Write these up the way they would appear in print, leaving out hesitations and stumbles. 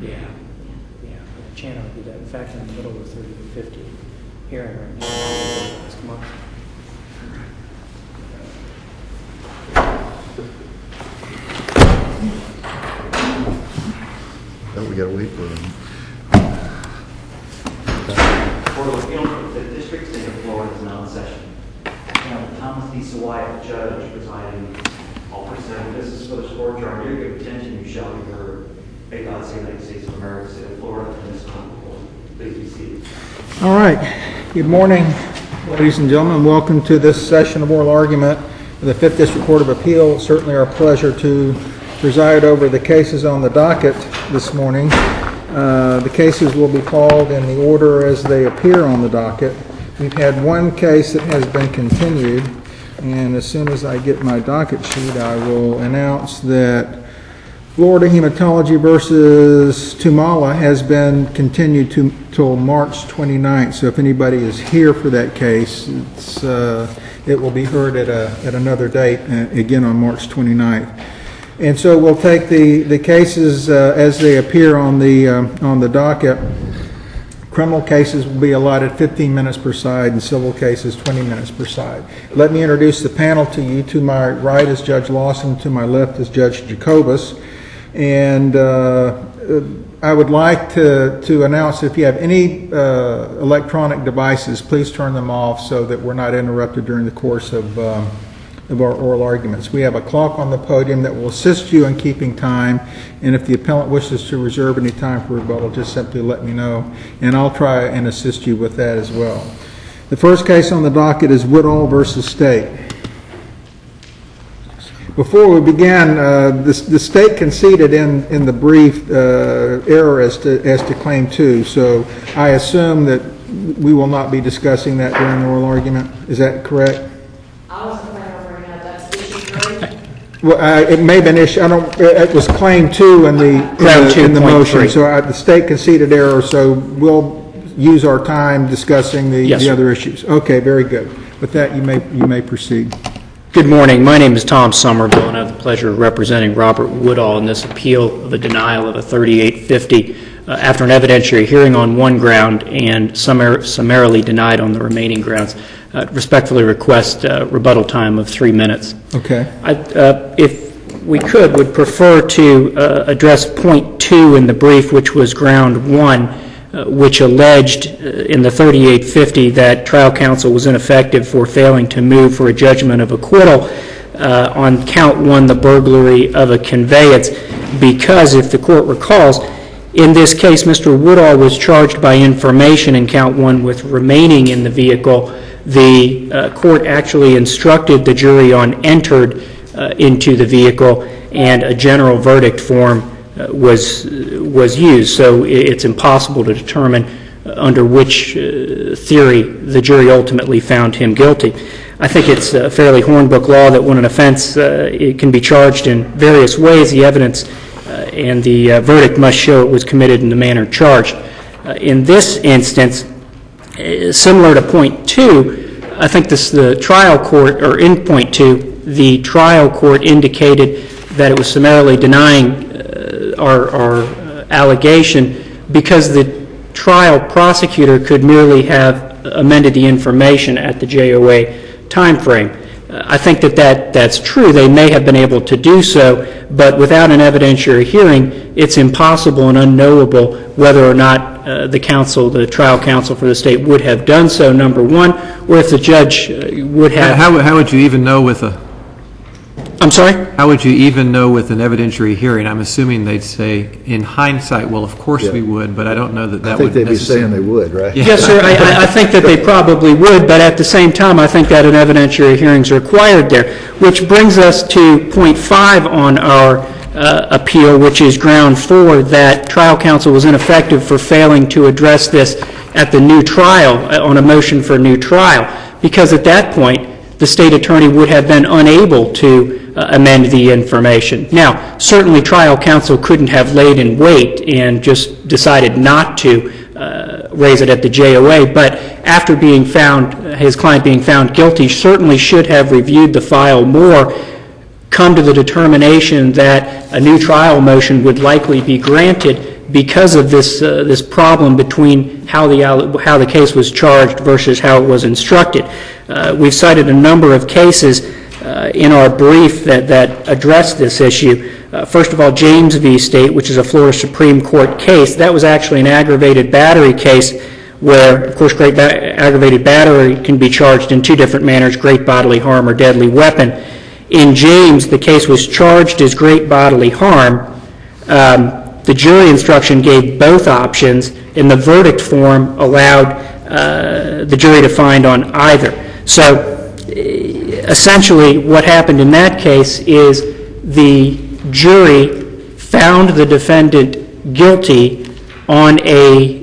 Yeah, I can't argue that. In fact, I'm in the middle of a 30 to 50 hearing right now. Come on. We got to wait for them. Court of Appeals for the 5th District, State of Florida is now in session. Panel Thomas D. Sawaya, Judge, presiding. All presenting business for this court, your good attention, you shall be heard. May God save the United States of America, State of Florida, and this honorable. Please be seated. All right. Good morning, ladies and gentlemen. Welcome to this session of oral argument of the 5th District Court of Appeal. It's certainly our pleasure to preside over the cases on the docket this morning. The cases will be called in the order as they appear on the docket. We've had one case that has been continued, and as soon as I get my docket sheet, I will announce that Florida Hematology versus Tumala has been continued till March 29th. So if anybody is here for that case, it will be heard at another date, again on March 29th. And so we'll take the cases as they appear on the docket. Criminal cases will be allotted 15 minutes per side, and civil cases 20 minutes per side. Let me introduce the panel to you. To my right is Judge Lawson. To my left is Judge Jacobus. And I would like to announce, if you have any electronic devices, please turn them off so that we're not interrupted during the course of our oral arguments. We have a clock on the podium that will assist you in keeping time, and if the appellant wishes to reserve any time for rebuttal, just simply let me know, and I'll try and assist you with that as well. The first case on the docket is Woodall versus State. Before we begin, the State conceded in the brief error as to Claim 2, so I assume that we will not be discussing that during the oral argument. Is that correct? Well, it may have been issue. It was Claim 2 in the motion. 3. So the State conceded error. So we'll use our time discussing the other issues. Okay, very good. With that, you may proceed. Good morning. My name is Tom Somerville, and I have the pleasure of representing Robert Woodall in this appeal of a denial of a 3850 after an evidentiary hearing on one ground and summarily denied on the remaining grounds. Respectfully request rebuttal time of 3 minutes. Okay. If we would prefer to address point 2 in the brief, which was ground 1, which alleged in the 3850 that trial counsel was ineffective for failing to move for a judgment of acquittal on count 1, the burglary of a conveyance, because if the court recalls, in this case, Mr. Woodall was charged by information in count 1 with remaining in the vehicle. The court actually instructed the jury on entered into the vehicle, and a general verdict form was used. So it's impossible to determine under which theory the jury ultimately found him guilty. I think it's fairly Hornbook law that when an offense it can be charged in various ways, the evidence and the verdict must show it was committed in the manner charged. In this instance, similar to point 2, I think the trial court, or in point 2, the trial court indicated that it was summarily denying our allegation because the trial prosecutor could merely have amended the information at the JOA time frame. I think that's true. They may have been able to do so, but without an evidentiary hearing, it's impossible and unknowable whether or not the trial counsel for the State would have done so, number one, or if the judge would have. How would you even know with a... I'm sorry? How would you even know with an evidentiary hearing? I'm assuming they'd say, in hindsight, well, of course we would, but I don't know that would... I think they'd be saying they would, right? Yeah. Yes, sir. I think that they probably would, but at the same time, I think that an evidentiary hearing is required there, which brings us to point 5 on our appeal, which is ground 4, that trial counsel was ineffective for failing to address this at the new trial, on a motion for new trial, because at that point, the State attorney would have been unable to amend the information. Now, certainly trial counsel couldn't have laid in wait and just decided not to raise it at the JOA, but after his client being found guilty, certainly should have reviewed the file more, come to the determination that a new trial motion would likely be granted because of this problem between how the case was charged versus how it was instructed. We've cited a number of cases in our brief that address this issue. First of all, James v. State, which is a Florida Supreme Court case, that was actually an aggravated battery case where, of course, aggravated battery can be charged in two different manners, great bodily harm or deadly weapon. In James, the case was charged as great bodily harm. The jury instruction gave both options, and the verdict form allowed the jury to find on either. So essentially what happened in that case is the jury found the defendant guilty on a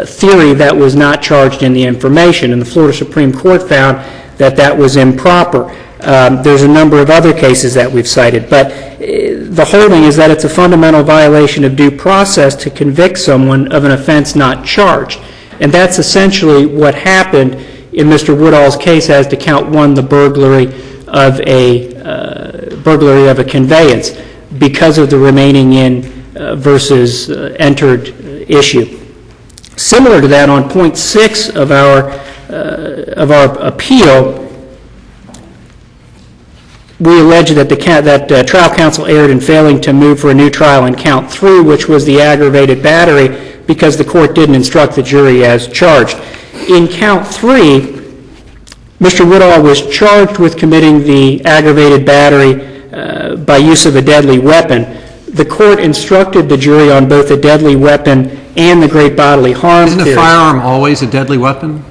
theory that was not charged in the information, and the Florida Supreme Court found that that was improper. There's a number of other cases that we've cited, but the holding is that it's a fundamental violation of due process to convict someone of an offense not charged. And that's essentially what happened in Mr. Woodall's case as to count one, the burglary of a conveyance, because of the remaining in versus entered issue. Similar to that, on point 6 of our appeal, we allege that trial counsel erred in failing to move for a new trial in count 3, which was the aggravated battery, because the court didn't instruct the jury as charged. In count 3, Mr. Woodall was charged with committing the aggravated battery by use of a deadly weapon. The court instructed the jury on both a deadly weapon and the great bodily harm theory. Isn't a firearm always a deadly weapon?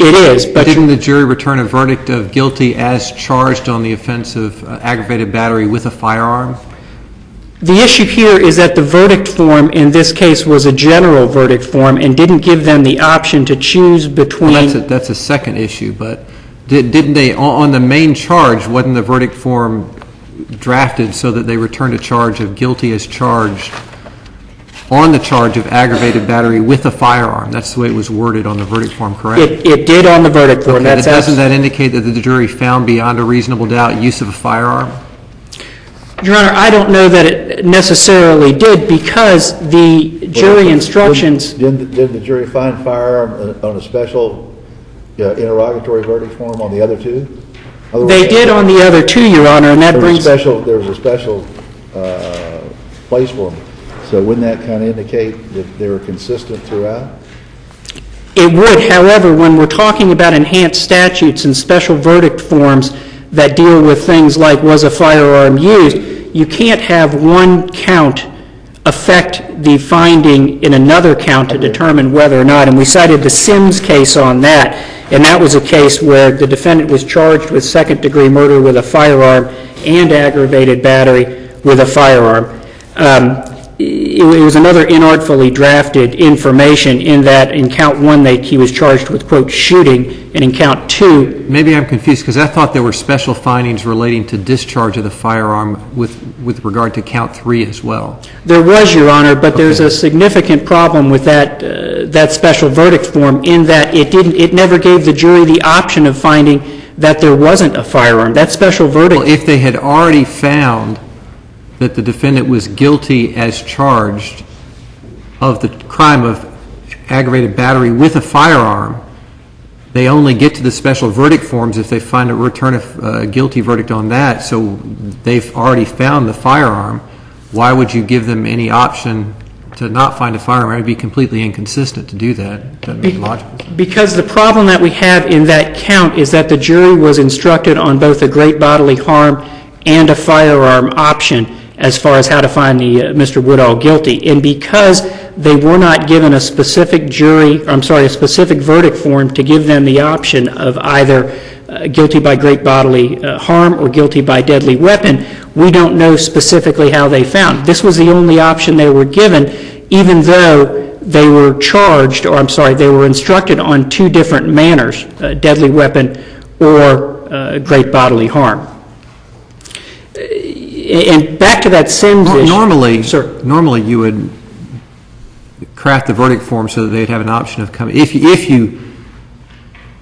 It is, but didn't the jury return a verdict of guilty as charged on the offense of aggravated battery with a firearm? The issue here is that the verdict form in this case was a general verdict form and didn't give them the option to choose between... Well, that's a second issue, but didn't they, on the main charge, wasn't the verdict form drafted so that they returned a charge of guilty as charged on the charge of aggravated battery with a firearm? That's the way it was worded on the verdict form, correct? It did on the verdict form. Okay, doesn't that indicate that the jury found beyond a reasonable doubt use of a firearm? Your Honor, I don't know that it necessarily did, because the jury instructions... Didn't the jury find firearm on a special interrogatory verdict form on the other two? They did on the other two, Your Honor, and that brings... There was a special place for them. So wouldn't that kind of indicate that they were consistent throughout? It would. However, when we're talking about enhanced statutes and special verdict forms that deal with things like was a firearm used, you can't have one count affect the finding in another count to determine whether or not. And we cited the Sims case on that, and that was a case where the defendant was charged with second-degree murder with a firearm and aggravated battery with a firearm. It was another inartfully drafted information in that in count 1 he was charged with, quote, shooting, and in count 2... Maybe I'm confused, because I thought there were special findings relating to discharge of the firearm with regard to count 3 as well. There was, Your Honor, but there's a significant problem with that special verdict form in that it never gave the jury the option of finding that there wasn't a firearm. That special verdict... Well, if they had already found that the defendant was guilty as charged of the crime of aggravated battery with a firearm, they only get to the special verdict forms if they find a return of a guilty verdict on that. So they've already found the firearm. Why would you give them any option to not find a firearm? It would be completely inconsistent to do that. It doesn't make logical sense. Because the problem that we have in that count is that the jury was instructed on both a great bodily harm and a firearm option as far as how to find Mr. Woodall guilty. And because they were not given a specific verdict form to give them the option of either guilty by great bodily harm or guilty by deadly weapon, we don't know specifically how they found. This was the only option they were given, even though they were they were instructed on two different manners, deadly weapon or great bodily harm. And back to that Sims issue. Normally you would craft the verdict form so that they'd have an option of coming. If you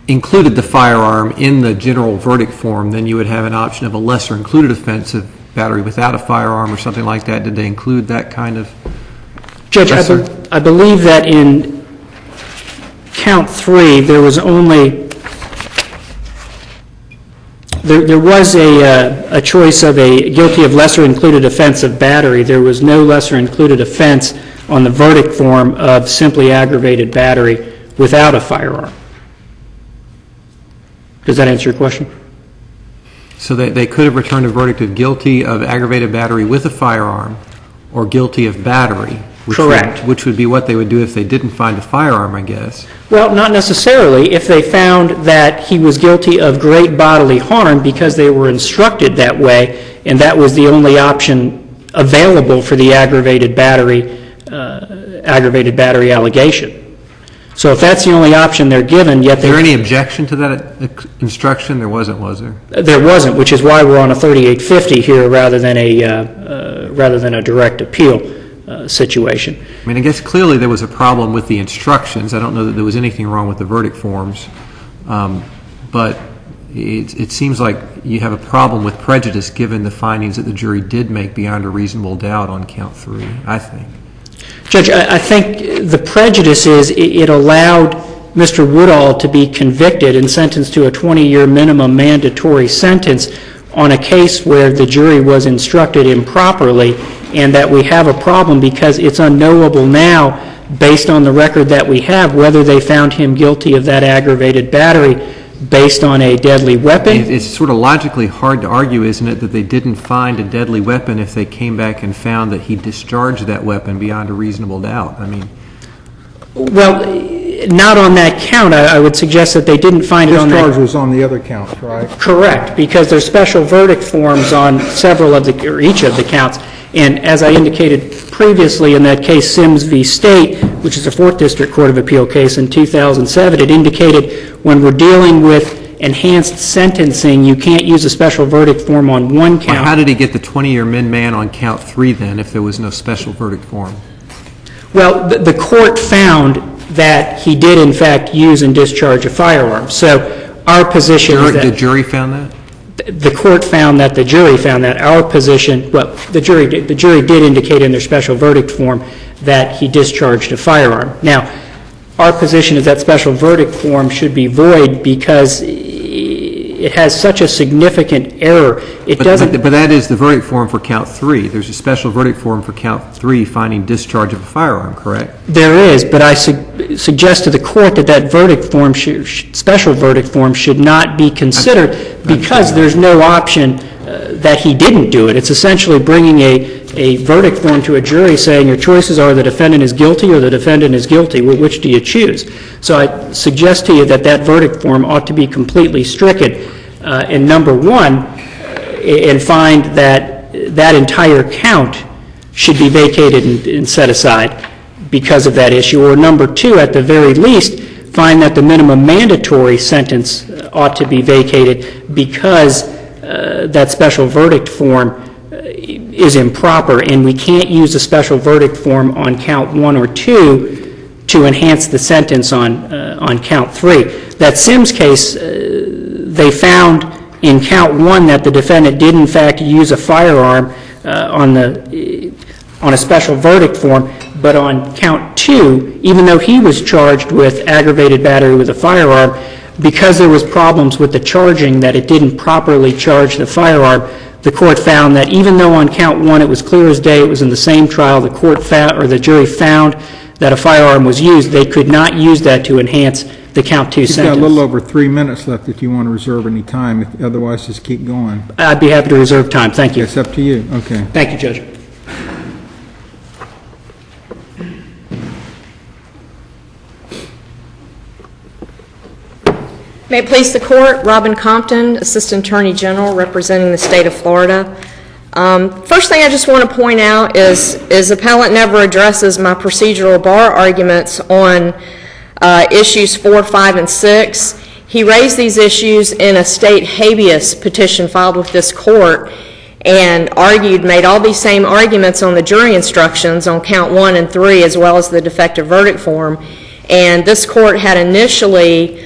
included the firearm in the general verdict form, then you would have an option of a lesser included offense of battery without a firearm or something like that. Did they include that kind of Judge, Yes, sir. I believe that in count 3, there was only, there was a choice of a guilty of lesser included offense of battery. There was no lesser included offense on the verdict form of simply aggravated battery without a firearm. Does that answer your question? So they could have returned a verdict of guilty of aggravated battery with a firearm or guilty of battery. Correct. Which would be what they would do if they didn't find a firearm, I guess. Well, not necessarily. If they found that he was guilty of great bodily harm because they were instructed that way, and that was the only option available for the aggravated battery allegation. So if that's the only option they're given, yet Is there any objection to that instruction? There wasn't, was there? There wasn't, which is why we're on a 3850 here rather than a direct appeal situation. I mean, I guess clearly there was a problem with the instructions. I don't know that there was anything wrong with the verdict forms, but it seems like you have a problem with prejudice given the findings that the jury did make beyond a reasonable doubt on count 3, I think. Judge, I think the prejudice is it allowed Mr. Woodall to be convicted and sentenced to a 20-year minimum mandatory sentence on a case where the jury was instructed improperly, and that we have a problem because it's unknowable now, based on the record that we have, whether they found him guilty of that aggravated battery based on a deadly weapon. It's sort of logically hard to argue, isn't it, that they didn't find a deadly weapon if they came back and found that he discharged that weapon beyond a reasonable doubt. I mean, well, not on that count. I would suggest that they didn't find it on that. Discharge was on the other counts, right? Correct, because there's special verdict forms on several of the, or each of the counts. And as I indicated previously in that case, Sims v. State, which is a 4th District Court of Appeal case in 2007, it indicated when we're dealing with enhanced sentencing, you can't use a special verdict form on one count. well, how did he get the 20-year min-man on count 3 then if there was no special verdict form? Well, the court found that he did in fact use and discharge a firearm. So our position is that The jury found that? the court found that, the jury found that. Our position, well, the jury did indicate in their special verdict form that he discharged a firearm. Now, our position is that special verdict form should be void because it has such a significant error. It doesn't. But that is the verdict form for count 3. There's a special verdict form for count 3 finding discharge of a firearm, correct? There is, but I suggest to the court that that verdict form, special verdict form, should not be considered because there's no option that he didn't do it. It's essentially bringing a verdict form to a jury saying your choices are the defendant is guilty or the defendant is guilty. Which do you choose? So I suggest to you that that verdict form ought to be completely stricken. And number 1, and find that that entire count should be vacated and set aside because of that issue. Or number 2, at the very least, find that the minimum mandatory sentence ought to be vacated because that special verdict form is improper, and we can't use a special verdict form on count 1 or 2 to enhance the sentence on count 3. That Sims case, they found in count 1 that the defendant did in fact use a firearm on a special verdict form, but on count 2, even though he was charged with aggravated battery with a firearm, because there was problems with the charging that it didn't properly charge the firearm, the court found that even though on count 1 it was clear as day, it was in the same trial, the court found, or the jury found that a firearm was used, they could not use that to enhance the count 2 sentence. You've got a little over 3 minutes left if you want to reserve any time. Otherwise, just keep going. I'd be happy to reserve time. Thank you. It's up to you. Okay. Thank you, Judge. May it please the Court, Robin Compton, Assistant Attorney General representing the state of Florida. First thing I just want to point out is appellant never addresses my procedural bar arguments on issues 4, 5, and 6. He raised these issues in a state habeas petition filed with this court and made all these same arguments on the jury instructions on count 1 and 3 as well as the defective verdict form. And this court had initially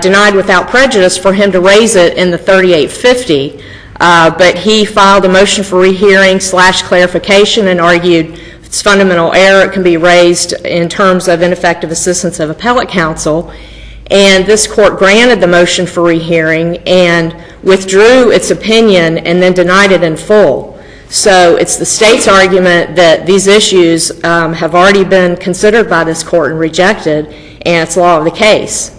denied without prejudice for him to raise it in the 3850, but he filed a motion for rehearing / clarification and argued it's fundamental error, it can be raised in terms of ineffective assistance of appellate counsel. And this court granted the motion for rehearing and withdrew its opinion and then denied it in full. So it's the state's argument that these issues have already been considered by this court and rejected, and it's law of the case.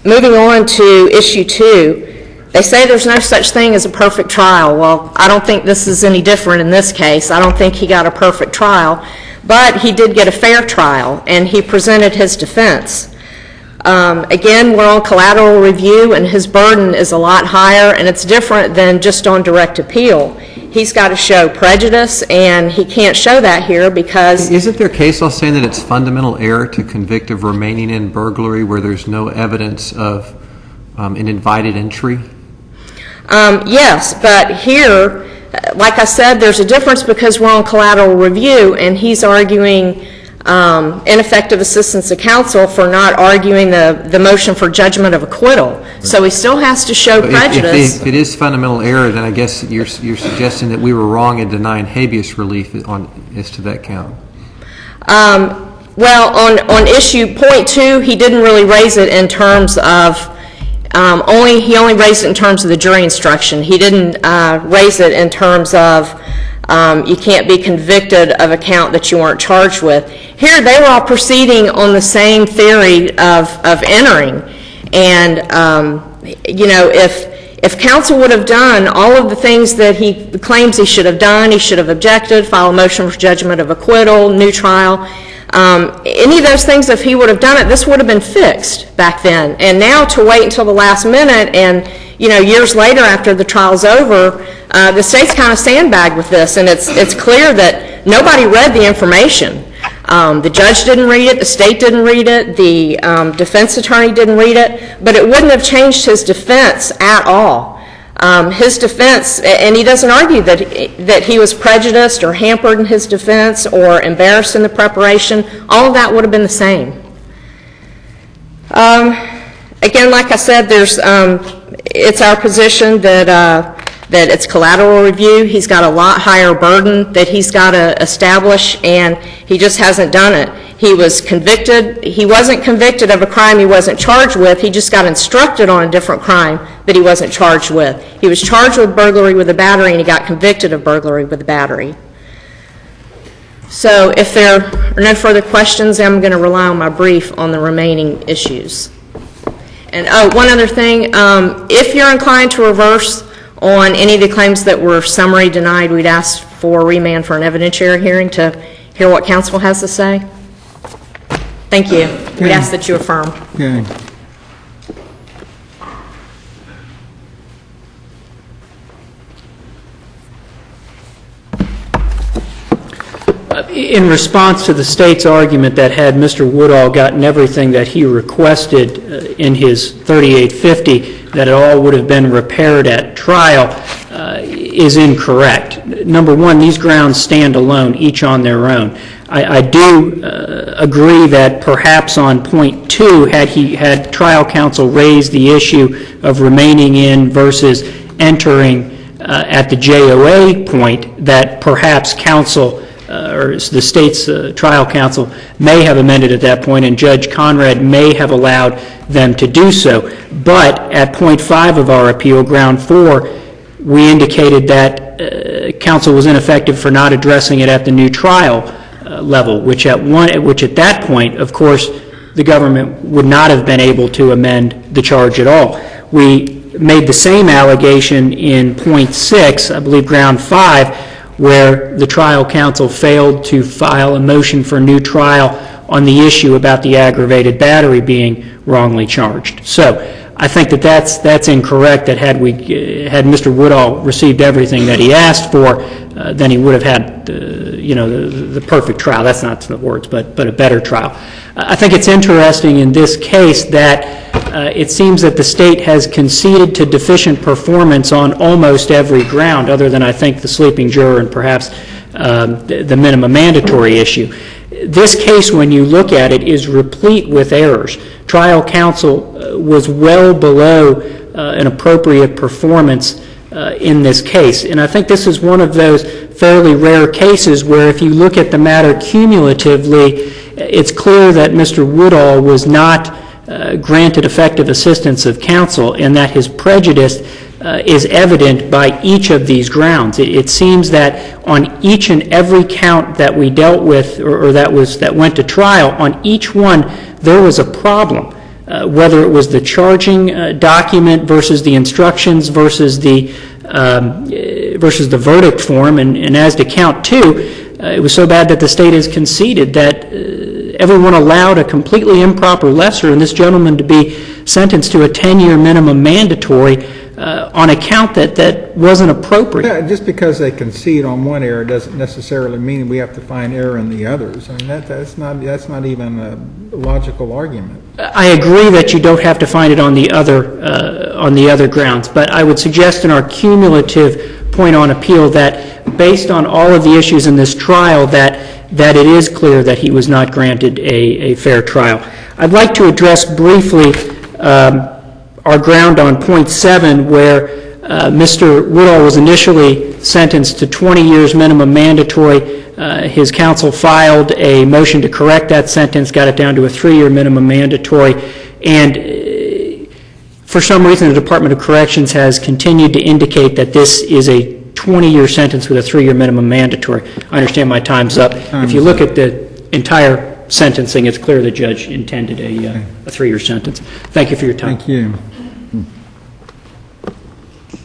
Moving on to issue 2, they say there's no such thing as a perfect trial. Well, I don't think this is any different in this case. I don't think he got a perfect trial, but he did get a fair trial, and he presented his defense. Again, we're on collateral review, and his burden is a lot higher, and it's different than just on direct appeal. He's got to show prejudice, and he can't show that here because... Isn't there case law saying that it's fundamental error to convict of remaining in burglary where there's no evidence of an invited entry? Yes, but here, like I said, there's a difference because we're on collateral review, and he's arguing ineffective assistance of counsel for not arguing the motion for judgment of acquittal. So he still has to show prejudice. If it is fundamental error, then I guess you're suggesting that we were wrong in denying habeas relief as to that count. Well, on issue point 2, he didn't really raise it in terms of he only raised it in terms of the jury instruction. He didn't raise it in terms of you can't be convicted of a count that you weren't charged with. Here, they were all proceeding on the same theory of entering. And, you know, if counsel would have done all of the things that he claims he should have done, he should have objected, filed a motion for judgment of acquittal, new trial, any of those things, if he would have done it, this would have been fixed back then. And now to wait until the last minute and, you know, years later after the trial's over, the state's kind of sandbagged with this, and it's clear that nobody read the information. The judge didn't read it, the state didn't read it, the defense attorney didn't read it, but it wouldn't have changed his defense at all. His defense, and he doesn't argue that he was prejudiced or hampered in his defense or embarrassed in the preparation. All of that would have been the same. Again, like I said, it's our position that it's collateral review. He's got a lot higher burden that he's got to establish, and he just hasn't done it. He was convicted. He wasn't convicted of a crime he wasn't charged with. He just got instructed on a different crime that he wasn't charged with. He was charged with burglary with a battery, and he got convicted of burglary with a battery. So if there are no further questions, I'm going to rely on my brief on the remaining issues. And, one other thing. If you're inclined to reverse on any of the claims that were summary denied, we'd ask for remand for an evidentiary hearing to hear what counsel has to say. Thank you. We'd ask that you affirm. Okay. In response to the state's argument that had Mr. Woodall gotten everything that he requested in his 3850, that it all would have been repaired at trial, is incorrect. Number one, these grounds stand alone, each on their own. I do agree that perhaps on point 2, had trial counsel raised the issue of remaining in versus entering at the JOA point, that perhaps counsel or the state's trial counsel may have amended at that point, and Judge Conrad may have allowed them to do so. But at point 5 of our appeal, ground 4, we indicated that counsel was ineffective for not addressing it at the new trial level, which at that point, of course, the government would not have been able to amend the charge at all. We made the same allegation in point 6, I believe ground 5, where the trial counsel failed to file a motion for new trial on the issue about the aggravated battery being wrongly charged. So I think that that's incorrect, that had Mr. Woodall received everything that he asked for, then he would have had the perfect trial. That's not the words, but a better trial. I think it's interesting in this case that it seems that the state has conceded to deficient performance on almost every ground, other than I think the sleeping juror and perhaps the minimum mandatory issue. This case, when you look at it, is replete with errors. Trial counsel was well below an appropriate performance in this case. And I think this is one of those fairly rare cases where if you look at the matter cumulatively, it's clear that Mr. Woodall was not granted effective assistance of counsel and that his prejudice is evident by each of these grounds. It seems that on each and every count that we dealt with or that went to trial, on each one there was a problem. Whether it was the charging document versus the instructions versus the verdict form, and as to count 2, it was so bad that the state has conceded that everyone allowed a completely improper lesser and this gentleman to be sentenced to a 10-year minimum mandatory on a count that wasn't appropriate. Yeah, just because they concede on one error doesn't necessarily mean we have to find error in the others. I mean, that's not even a logical argument. I agree that you don't have to find it on the other grounds, but I would suggest in our cumulative point on appeal that based on all of the issues in this trial that it is clear that he was not granted a fair trial. I'd like to address briefly our ground on point 7 where Mr. Woodall was initially sentenced to 20 years minimum mandatory. His counsel filed a motion to correct that sentence, got it down to a 3-year minimum mandatory, and for some reason the Department of Corrections has continued to indicate that this is a 20-year sentence with a 3-year minimum mandatory. I understand my time's up. If you look at the entire sentencing, it's clear the judge intended a 3-year sentence. Thank you for your time. Thank you.